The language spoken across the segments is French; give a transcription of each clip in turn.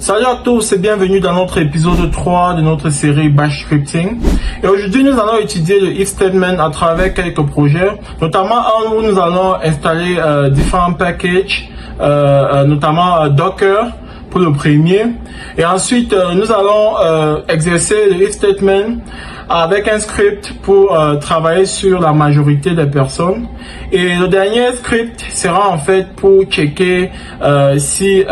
Salut à tous et bienvenue dans notre épisode 3 de notre série Bash Scripting. Et aujourd'hui, nous allons étudier le if statement à travers quelques projets, notamment un où nous allons installer différents packages, notamment Docker pour le premier. Et ensuite, nous allons exercer le if statement avec un script pour travailler sur la majorité des personnes. Et le dernier script sera en fait pour checker si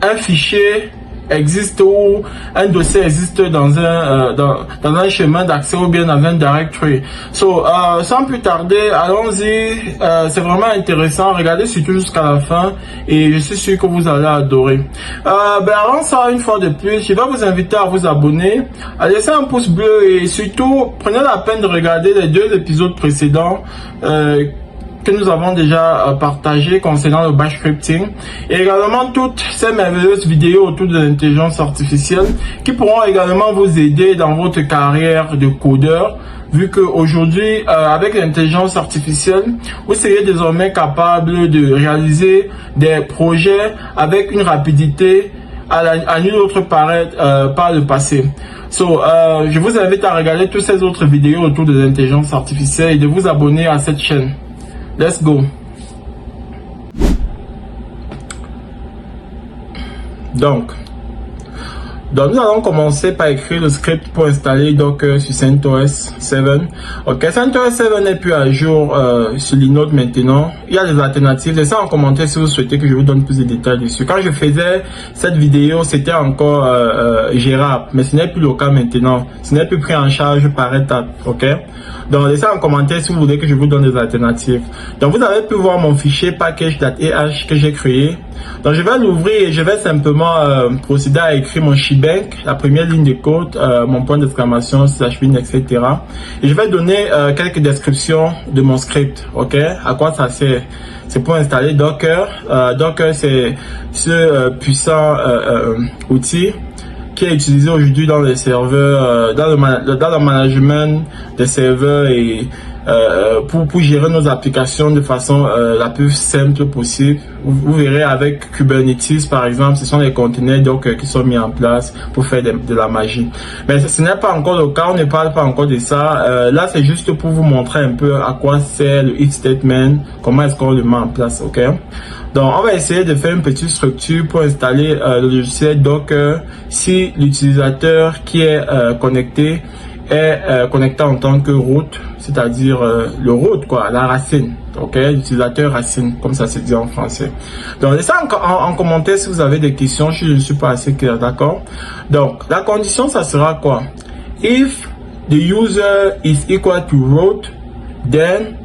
un fichier existe ou un dossier existe dans un chemin d'accès ou bien dans un directory. Sans plus tarder, allons-y. C'est vraiment intéressant. Regardez surtout jusqu'à la fin et je suis sûr que vous allez adorer. Avant ça, une fois de plus, je vais vous inviter à vous abonner, à laisser un pouce bleu et surtout prenez la peine de regarder les 2 épisodes précédents que nous avons déjà partagé concernant le bash scripting et également toutes ces merveilleuses vidéos autour de l'intelligence artificielle qui pourront également vous aider dans votre carrière de codeur, vu qu'aujourd'hui avec l'intelligence artificielle vous serez désormais capable de réaliser des projets avec une rapidité à nul autre par le passé. Je vous invite à regarder toutes ces autres vidéos autour de l'intelligence artificielle et de vous abonner à cette chaîne. Let's go. Donc nous allons commencer par écrire le script pour installer Docker sur CentOS 7. Ok, CentOS 7 n'est plus à jour sur Linode maintenant. Il y a des alternatives. Laissez en commentaire si vous souhaitez que je vous donne plus de détails dessus. Quand je faisais cette vidéo, c'était encore gérable, mais ce n'est plus le cas maintenant. Ce n'est plus pris en charge par étape. Ok. Donc laissez en commentaire si vous voulez que je vous donne des alternatives. Donc vous avez pu voir mon fichier package.eh que j'ai créé. Donc je vais l'ouvrir et je vais simplement procéder à écrire mon shebang, la première ligne de code, mon point d'exclamation, /bin, etc. Et je vais donner quelques descriptions de mon script. Ok, à quoi ça sert? C'est pour installer Docker. Docker, c'est ce puissant outil qui est utilisé aujourd'hui dans les serveurs, dans le management des serveurs et pour gérer nos applications de façon la plus simple possible. Vous verrez avec Kubernetes par exemple, ce sont les conteneurs Docker qui sont mis en place pour faire de la magie. Mais ce n'est pas encore le cas, on ne parle pas encore de ça. Là c'est juste pour vous montrer un peu à quoi sert le if statement, comment est-ce qu'on le met en place. Ok. Donc, on va essayer de faire une petite structure pour installer le logiciel Docker si l'utilisateur qui est connecté est connecté en tant que root, c'est-à-dire le root, quoi, la racine. Ok, l'utilisateur racine, comme ça se dit en français. Donc, laissez en commentaire si vous avez des questions, je ne suis pas assez clair, d'accord? Donc, la condition, ça sera quoi? If the user is equal to root, then,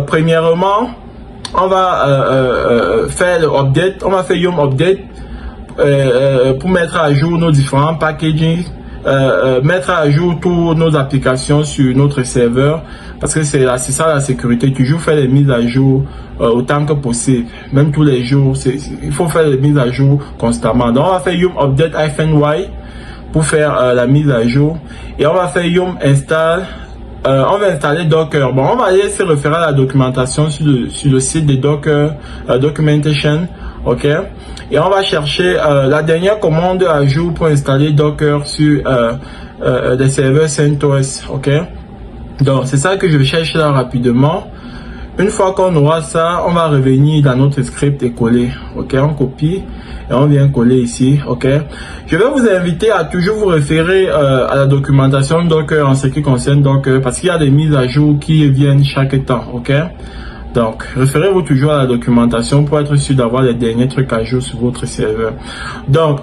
premièrement, on va faire le update, on va faire yum update pour mettre à jour nos différents packaging, mettre à jour toutes nos applications sur notre serveur, parce que c'est ça la sécurité, toujours faire les mises à jour autant que possible, même tous les jours, il faut faire les mises à jour constamment. Donc on va faire yum update -y pour faire la mise à jour et on va faire yum install. On va installer Docker. Bon, on va aller se référer à la documentation sur le site de Docker Documentation. Ok. Et on va chercher la dernière commande à jour pour installer Docker sur des serveurs CentOS. Ok. Donc, c'est ça que je vais chercher là rapidement. Une fois qu'on aura ça, on va revenir dans notre script et coller. Ok, on copie et on vient coller ici. Ok, je vais vous inviter à toujours vous référer à la documentation Docker en ce qui concerne Docker, parce qu'il y a des mises à jour qui viennent chaque temps. Ok, donc référez-vous toujours à la documentation pour être sûr d'avoir les derniers trucs à jour sur votre serveur. Donc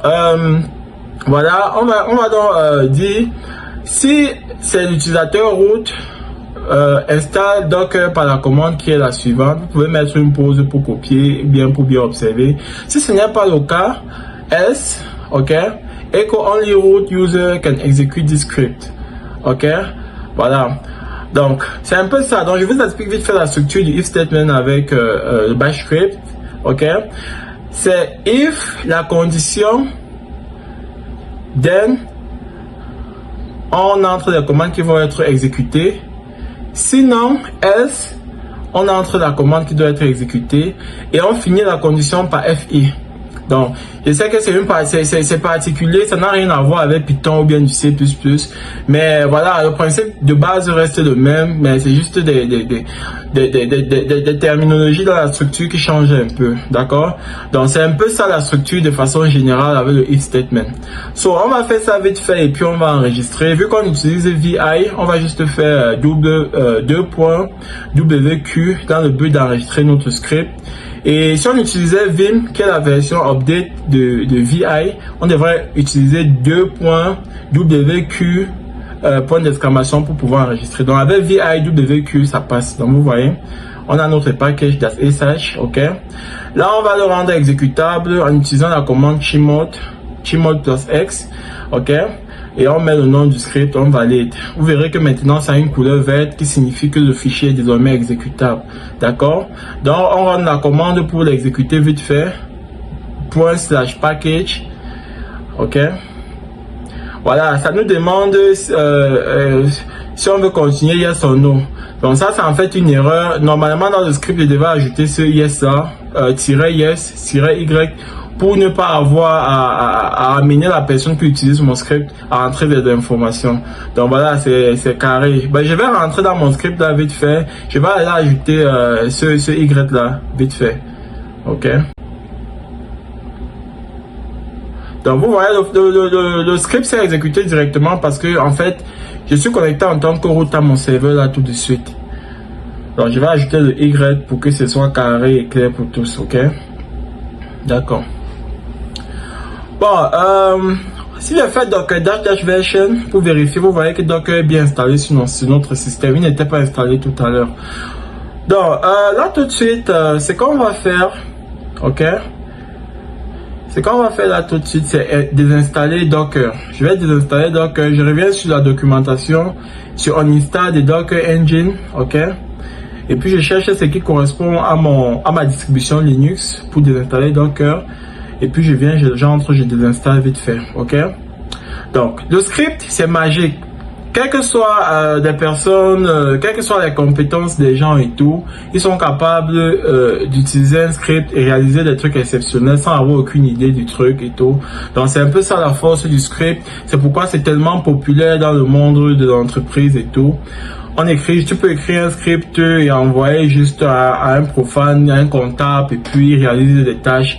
voilà, on va donc dire si c'est l'utilisateur root. Installe Docker par la commande qui est la suivante. Vous pouvez mettre une pause pour copier pour bien observer. Si ce n'est pas le cas, else, ok, echo only root user can execute this script. Ok, voilà. Donc c'est un peu ça. Donc je vous explique vite fait la structure du if statement avec le bash script. Ok, c'est if la condition, then on entre les commandes qui vont être exécutées. Sinon, else, on entre la commande qui doit être exécutée et on finit la condition par FI. Donc, je sais que c'est particulier, ça n'a rien à voir avec Python ou bien du C++, mais voilà, le principe de base reste le même, mais c'est juste des terminologies dans la structure qui changent un peu, d'accord? Donc, c'est un peu ça la structure de façon générale avec le if statement. So, on va faire ça vite fait et puis on va enregistrer. Vu qu'on utilise VI, on va juste faire $2.wq dans le but d'enregistrer notre script. Et si on utilisait Vim, qui est la version update de VI, on devrait utiliser $2.wq point d'exclamation pour pouvoir enregistrer. Donc avec VI WQ, ça passe. Donc vous voyez, on a notre package .sh, ok. Là, on va le rendre exécutable en utilisant la commande chmod plus x, ok. Et on met le nom du script, on valide. Vous verrez que maintenant ça a une couleur verte qui signifie que le fichier est désormais exécutable. D'accord? Donc on rend la commande pour l'exécuter vite fait. ./package. Ok? Voilà, ça nous demande si on veut continuer yes ou no. Donc ça c'est en fait une erreur. Normalement dans le script je devais ajouter ce yes là, -yes-y pour ne pas avoir à amener la personne qui utilise mon script à entrer des informations. Donc voilà, c'est carré. Ben, je vais rentrer dans mon script là vite fait. Je vais aller ajouter ce y là vite fait. Ok. Donc vous voyez, le script s'est exécuté directement parce que en fait, je suis connecté en tant que route à mon serveur là tout de suite. Donc je vais ajouter le y pour que ce soit carré et clair pour tous. Ok. D'accord. Bon, si je fais docker -version pour vérifier, vous voyez que docker est bien installé sur notre système. Il n'était pas installé tout à l'heure. Donc là tout de suite, ce qu'on va faire, ok, ce qu'on va faire là tout de suite, c'est désinstaller docker. Je vais désinstaller docker. Je reviens sur la documentation, sur on install des docker engine, ok. Et puis je cherche ce qui correspond à ma distribution Linux pour désinstaller docker. Et puis je viens, j'entre, je désinstalle vite fait, ok. Donc le script c'est magique, quelles que soient des personnes, quelles que soient les compétences des gens et tout, ils sont capables d'utiliser un script et réaliser des trucs exceptionnels sans avoir aucune idée du truc et tout. Donc c'est un peu ça la force du script, c'est pourquoi c'est tellement populaire dans le monde de l'entreprise et tout. Tu peux écrire un script et envoyer juste à un profane, à un comptable et puis réaliser des tâches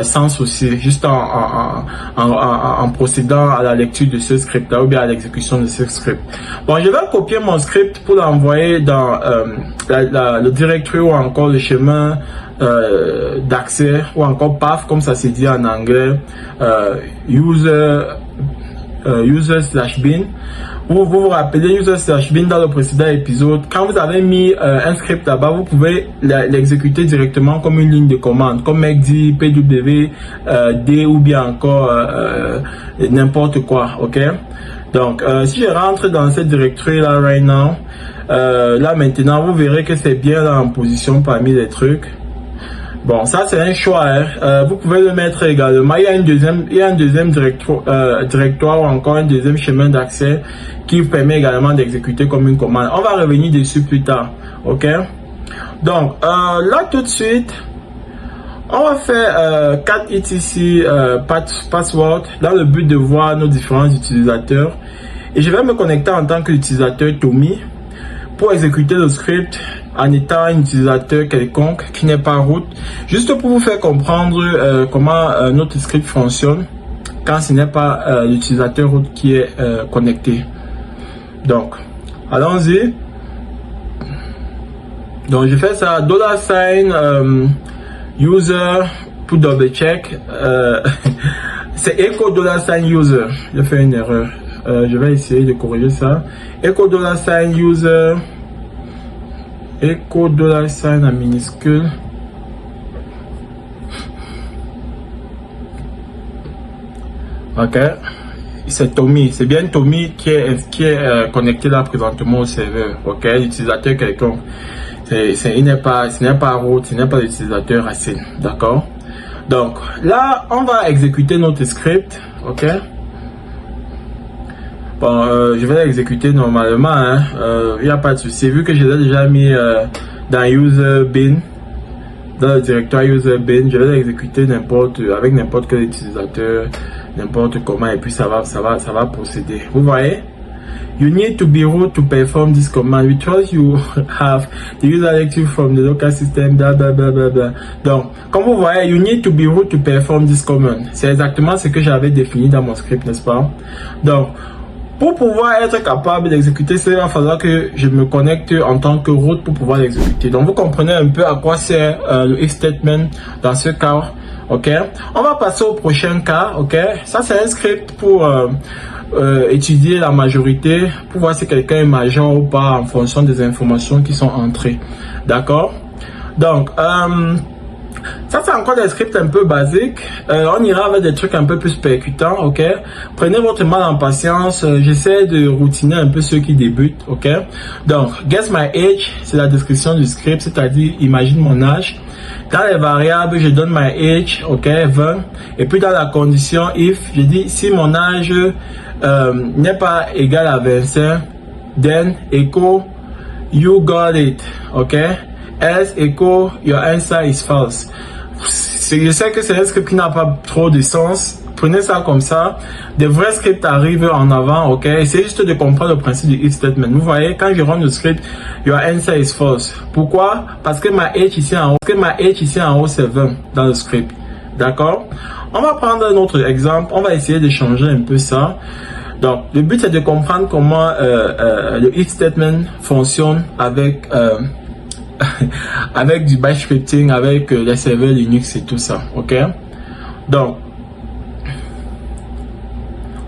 sans souci, juste en procédant à la lecture de ce script là ou bien à l'exécution de ce script. Bon, je vais copier mon script pour l'envoyer dans le directory ou encore le chemin d'accès ou encore path comme ça se dit en anglais, user/bin. Vous rappelez user/bin dans le précédent épisode, quand vous avez mis un script là-bas, vous pouvez l'exécuter directement comme une ligne de commande, comme mcd, pw, d ou bien encore n'importe quoi, ok. Donc si je rentre dans cette directory là right now, là maintenant vous verrez que c'est bien là en position parmi les trucs. Bon, ça c'est un choix, hein. Vous pouvez le mettre également. Il y a un deuxième directoire ou encore un deuxième chemin d'accès qui vous permet également d'exécuter comme une commande. On va revenir dessus plus tard, ok. Donc là tout de suite, on va faire 4 etc password dans le but de voir nos différents utilisateurs. Et je vais me connecter en tant qu'utilisateur Tommy pour exécuter le script en étant un utilisateur quelconque qui n'est pas root, juste pour vous faire comprendre comment notre script fonctionne quand ce n'est pas l'utilisateur root qui est connecté. Donc allons-y. Donc je fais ça $, user pour double check. C'est echo $user. J'ai fait une erreur. Je vais essayer de corriger ça. Echo $user. Echo $, en minuscule. Ok. C'est Tommy. C'est bien Tommy qui est connecté là présentement au serveur. Ok. L'utilisateur quelconque. Ce n'est pas root, ce n'est pas l'utilisateur Racine. D'accord. Donc là, on va exécuter notre script. Ok. Bon, je vais l'exécuter normalement, hein. Il n'y a pas de souci. Vu que je l'ai déjà mis dans user bin, dans le directoire user bin, je vais l'exécuter avec n'importe quel utilisateur, n'importe comment, et puis ça va procéder. Vous voyez? You need to be root to perform this command. We trust you have the user directory from the local system, blah blah blah blah blah. Donc, comme vous voyez, you need to be root to perform this command. C'est exactement ce que j'avais défini dans mon script, n'est-ce pas? Donc, pour pouvoir être capable d'exécuter ça, il va falloir que je me connecte en tant que root pour pouvoir l'exécuter. Donc, vous comprenez un peu à quoi sert le if statement dans ce cas. Ok, on va passer au prochain cas. Ok, ça c'est un script pour étudier la majorité, pour voir si quelqu'un est majeur ou pas en fonction des informations qui sont entrées. D'accord? Donc, ça c'est encore des scripts un peu basiques. On ira avec des trucs un peu plus percutants. Ok, prenez votre mal en patience. J'essaie de routiner un peu ceux qui débutent. Ok, donc guess my age, c'est la description du script, c'est-à-dire imagine mon âge. Dans les variables, je donne my age, ok, 20. Et puis dans la condition if, je dis si mon âge n'est pas égal à 25, then echo you got it, ok, else echo your answer is false. Je sais que c'est un script qui n'a pas trop de sens. Prenez ça comme ça. Des vrais scripts arrivent en avant, ok. Essayez juste de comprendre le principe du if statement. Vous voyez, quand je run le script, your answer is false. Pourquoi? Parce que ma age ici en haut, c'est 20 dans le script. D'accord? On va prendre un autre exemple. On va essayer de changer un peu ça. Donc, le but c'est de comprendre comment le if statement fonctionne avec avec du bash scripting, avec les serveurs Linux et tout ça, ok. Donc,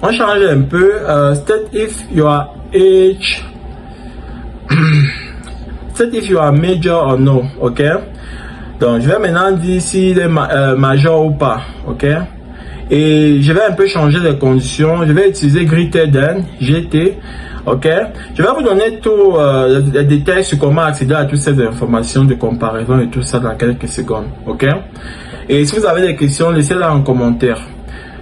on change un peu. State if you are age, state if you are major or no, ok. Donc, je vais maintenant dire s'il est major ou pas, ok. Et je vais un peu changer les conditions. Je vais utiliser greater than, GT. Ok, je vais vous donner tous les détails sur comment accéder à toutes ces informations de comparaison et tout ça dans quelques secondes. Ok, et si vous avez des questions, laissez-les en commentaire.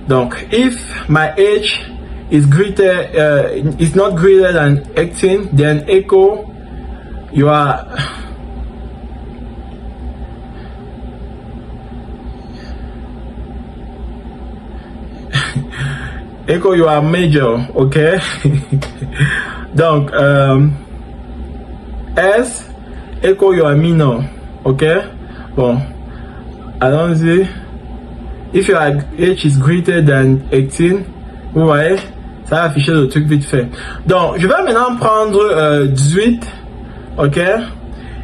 Donc, if my age is not greater than 18, then echo you are echo you are major, ok. Donc, S, echo you are minor, ok. Bon, allons-y. If your age is greater than 18, vous voyez, ça va afficher le truc vite fait. Donc, je vais maintenant prendre 18, ok.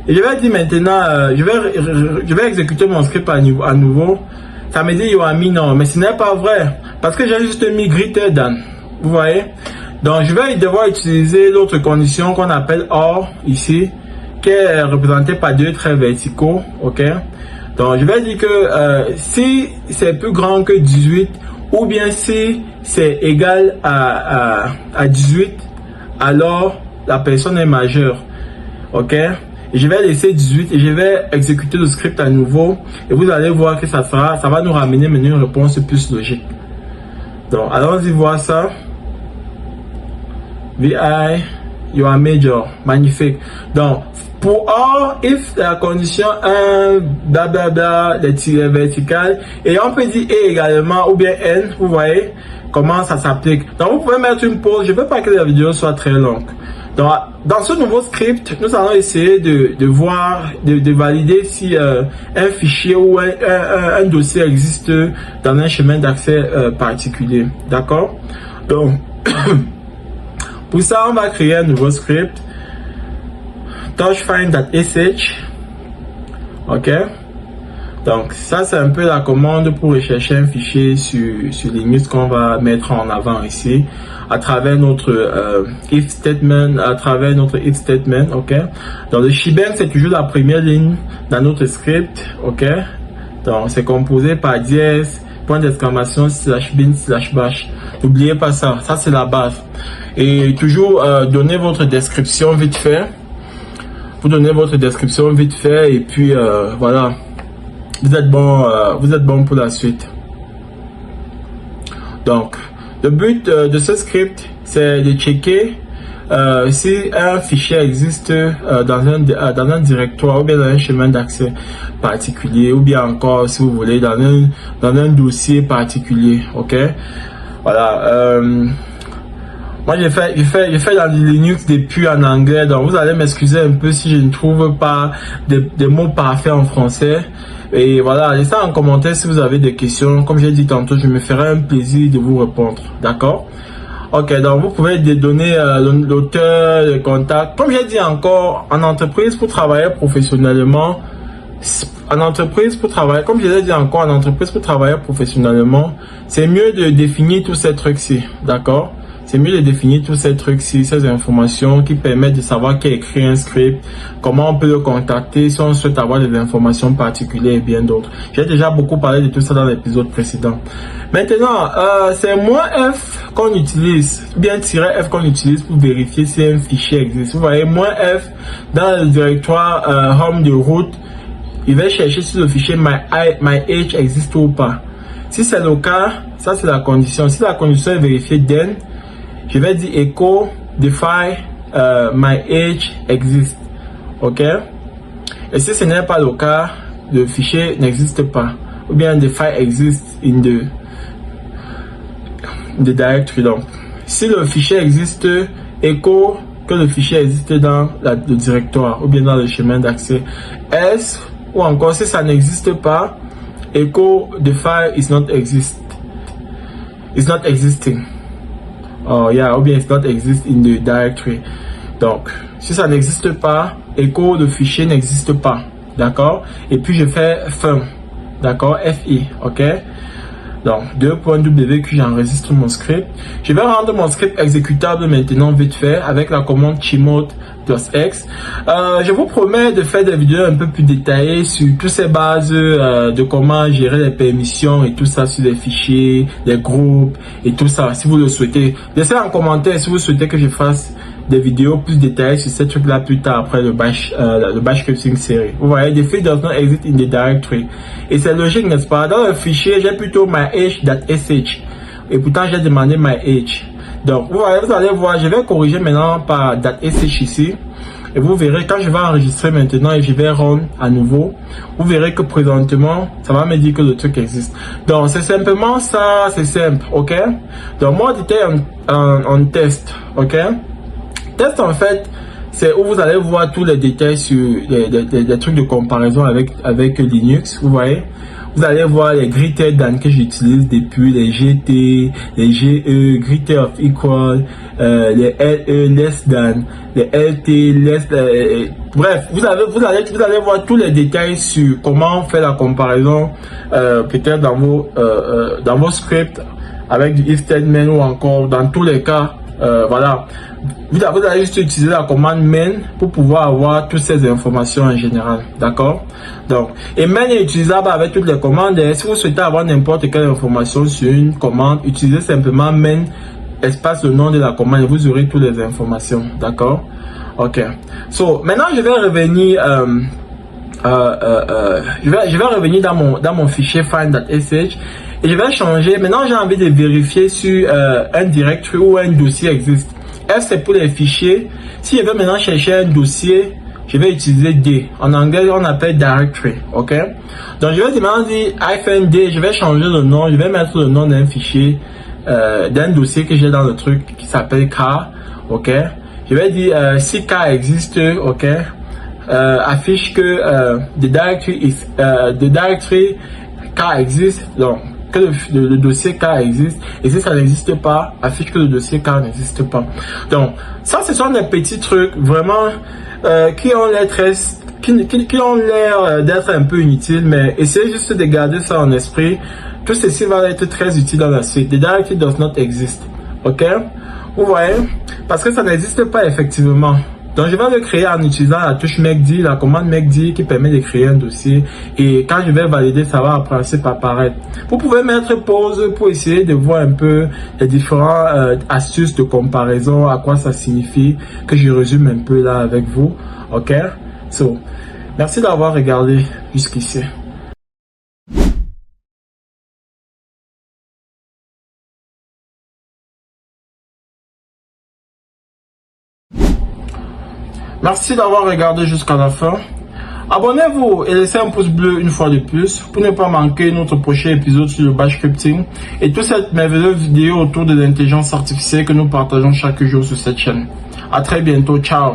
Et je vais dire maintenant, je vais exécuter mon script à nouveau. Ça me dit you are minor, mais ce n'est pas vrai. Parce que j'ai juste mis greater than. Vous voyez? Donc, je vais devoir utiliser l'autre condition qu'on appelle OR ici, qui est représentée par deux traits verticaux. Ok? Donc, je vais dire que si c'est plus grand que 18, ou bien si c'est égal à 18, alors la personne est majeure. Ok? Et je vais laisser 18 et je vais exécuter le script à nouveau. Et vous allez voir que ça va nous ramener maintenant une réponse plus logique. Donc, allons-y voir ça. VI, you are major. Magnifique. Donc, pour or, if la condition 1, blablabla, les tirets verticales, et on peut dire et également, ou bien n, vous voyez comment ça s'applique. Donc, vous pouvez mettre une pause. Je ne veux pas que la vidéo soit très longue. Donc, dans ce nouveau script, nous allons essayer de voir, de valider si un fichier ou un dossier existe dans un chemin d'accès particulier. D'accord? Donc, pour ça, on va créer un nouveau script. Touchfind.sh. Ok? Donc, ça, c'est un peu la commande pour rechercher un fichier sur Linux qu'on va mettre en avant ici, à travers notre if statement, ok? Donc, le shebang, c'est toujours la première ligne dans notre script, ok? Donc, c'est composé par dièse, point d'exclamation, /bin, /bash. N'oubliez pas ça, ça c'est la base. Et toujours donnez votre description vite fait. Vous donnez votre description vite fait et puis voilà. Vous êtes bon pour la suite. Donc, le but de ce script, c'est de checker si un fichier existe dans un directoire ou bien dans un chemin d'accès particulier, ou bien encore, si vous voulez, dans un dossier particulier, ok? Voilà. Moi, j'ai fait dans le Linux depuis en anglais, donc vous allez m'excuser un peu si je ne trouve pas des mots parfaits en français. Et voilà, laissez en commentaire si vous avez des questions. Comme j'ai dit tantôt, je me ferai un plaisir de vous répondre. D'accord? Ok, donc vous pouvez donner l'auteur, le contact. Comme j'ai dit encore, en entreprise, pour travailler professionnellement, comme je l'ai dit encore, en entreprise, pour travailler professionnellement, c'est mieux de définir tous ces trucs-ci. D'accord? C'est mieux de définir tous ces trucs-ci, ces informations qui permettent de savoir qui a écrit un script, comment on peut le contacter si on souhaite avoir des informations particulières et bien d'autres. J'ai déjà beaucoup parlé de tout ça dans l'épisode précédent. Maintenant, c'est -F qu'on utilise, bien -F qu'on utilise pour vérifier si un fichier existe. Vous voyez, -F dans le directoire home de root, il va chercher si le fichier myH existe ou pas. Si c'est le cas, ça c'est la condition. Si la condition est vérifiée, then je vais dire echo define myH exist. Ok? Et si ce n'est pas le cas, le fichier n'existe pas. Ou bien the file exists in the directory. Donc, si le fichier existe, echo que le fichier existe dans le directoire ou bien dans le chemin d'accès. Else, ou encore si ça n'existe pas, echo the file is not existing. Oh yeah, ou bien it's not exist in the directory. Donc, si ça n'existe pas, echo le fichier n'existe pas. D'accord? Et puis je fais fin. D'accord? FI. Ok? Donc, .w que j'enregistre mon script. Je vais rendre mon script exécutable maintenant vite fait avec la commande chmod+x. Je vous promets de faire des vidéos un peu plus détaillées sur toutes ces bases de comment gérer les permissions et tout ça sur les fichiers, les groupes et tout ça, si vous le souhaitez. Laissez en commentaire si vous souhaitez que je fasse des vidéos plus détaillées sur ces trucs là plus tard après le bash scripting série. Vous voyez, the file does not exist in the directory. Et c'est logique, n'est-ce pas? Dans le fichier, j'ai plutôt myh.sh. Et pourtant, j'ai demandé myh. Donc, vous voyez, vous allez voir, je vais corriger maintenant par .sh ici. Et vous verrez, quand je vais enregistrer maintenant et je vais run à nouveau, vous verrez que présentement, ça va me dire que le truc existe. Donc, c'est simplement ça, c'est simple, ok? Donc, moi, j'étais en test, ok? Test, en fait, c'est où vous allez voir tous les détails sur les trucs de comparaison avec Linux, vous voyez. Vous allez voir les greater than que j'utilise depuis, les GT, les GE, greater of equal, les LE, less than, les LT, less, bref, vous allez voir tous les détails sur comment faire la comparaison, peut-être dans vos scripts avec du if statement ou encore dans tous les cas. Voilà, vous allez juste utiliser la commande main pour pouvoir avoir toutes ces informations en général, d'accord? Donc, et main est utilisable avec toutes les commandes. Et si vous souhaitez avoir n'importe quelle information sur une commande, utilisez simplement main espace le nom de la commande et vous aurez toutes les informations, d'accord? Ok. So, maintenant je vais revenir je vais revenir dans mon fichier find.sh et je vais changer. Maintenant, j'ai envie de vérifier sur un directory ou un dossier existe. F, c'est pour les fichiers. Si je veux maintenant chercher un dossier, je vais utiliser D. En anglais, on appelle directory. Ok? Donc, je vais maintenant dire -D. Je vais changer le nom. Je vais mettre le nom d'un fichier, d'un dossier que j'ai dans le truc qui s'appelle K. Ok? Je vais dire si K existe. Ok? Affiche que the directory K existe. Donc, que le dossier K existe, et si ça n'existe pas, affiche que le dossier K n'existe pas. Donc, ça, ce sont des petits trucs vraiment qui ont l'air d'être un peu inutiles, mais essayez juste de garder ça en esprit. Tout ceci va être très utile dans la suite. The directory does not exist. Ok? Vous voyez? Parce que ça n'existe pas effectivement. Donc, je vais le créer en utilisant la touche mkdir, la commande mkdir qui permet de créer un dossier. Et quand je vais valider, ça va en principe apparaître. Vous pouvez mettre pause pour essayer de voir un peu les différentes astuces de comparaison, à quoi ça signifie, que je résume un peu là avec vous. Ok? So, merci d'avoir regardé jusqu'ici. Merci d'avoir regardé jusqu'à la fin. Abonnez-vous et laissez un pouce bleu une fois de plus pour ne pas manquer notre prochain épisode sur le bash scripting et toute cette merveilleuse vidéo autour de l'intelligence artificielle que nous partageons chaque jour sur cette chaîne. À très bientôt, ciao.